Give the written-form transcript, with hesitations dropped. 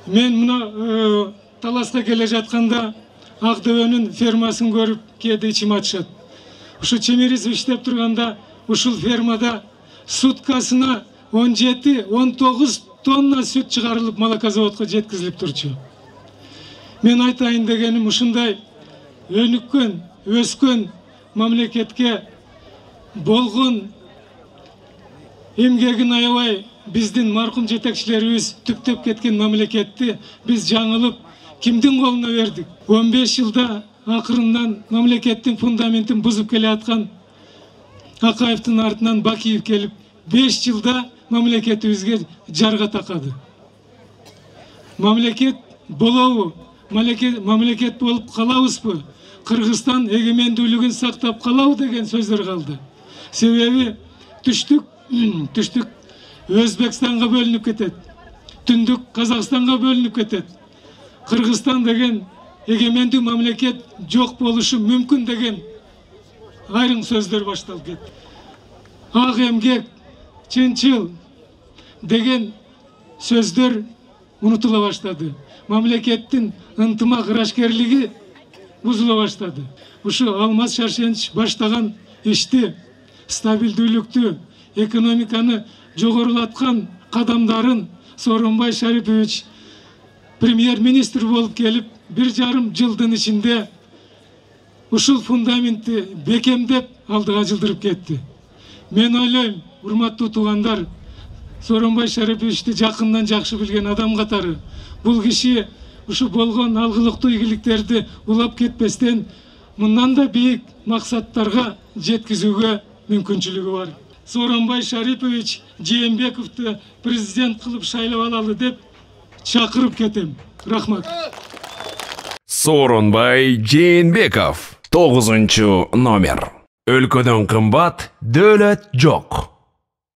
Мен мына таласка келе жатканда Ак-Дөбөнүн фермасын көрүп кээде ичим ачышат. Ушу Чемеризов иштеп турганда ушул фермада суткасына 17-19 тонна сүт чыгарылып молокозаводко жеткизилип турчу. Мен айтайын дегеним ушундай өнүккөн, өскөн мамлекетке болгон эмгегин аябай биздин маркум жетекчилерибиз түптөп кеткен мамлекетти биз жаңылып кимдин колуна бердик? 15 жылда акырындан мамлекеттин фундаментин бузуп келе аткан Акаевдин артынан Бакиев келип 5 жылда мамлекетибизге жарга такады. Мамлекет болобу? Мамлекет болуп калабызбы? Кыргызстан эгемендүүлүгүн сактап калабы деген сөздөр калды. Себеби түштүк Өзбекстанга бөлүнүп кетет. Түндүк Казакстанга бөлүнүп кетет. Кыргызстан деген эгемендүү мамлекет жок болушу мүмкүн деген айрым сөздөр башталып кетти. Ак эмгек, чынчыл деген сөздөр унутула баштады. Мамлекеттин ынтымак ырашкерлиги бузула баштады. Ушу Алмаз Шаршенович баштаган ишти, стабилдүүлүктү, экономиканы жогорулаткан кадамдарын Сооронбай Шарипович премьер-министр болуп келип 1,5 жылдын ичинде ушул фундаментти бекемдеп алдыга жылдырып кетти. Мен ойлойм, урматтуу туугандар, Сооронбай Шариповичти жакындан жакшы билген адам катары бул киши ушу болгон алгылыктуу ийгиликтерди улап кетпестен мындан да бийик максаттарга жеткизүүгө мүмкүнчүлүгү бар. Сооронбай Шарипович Жээнбековду президент кылып шайлап алалы деп чакырып кетем. Рахмат. Сооронбай Жээнбеков 9 номер. Өлкөдөн кымбат дөөлөт жок.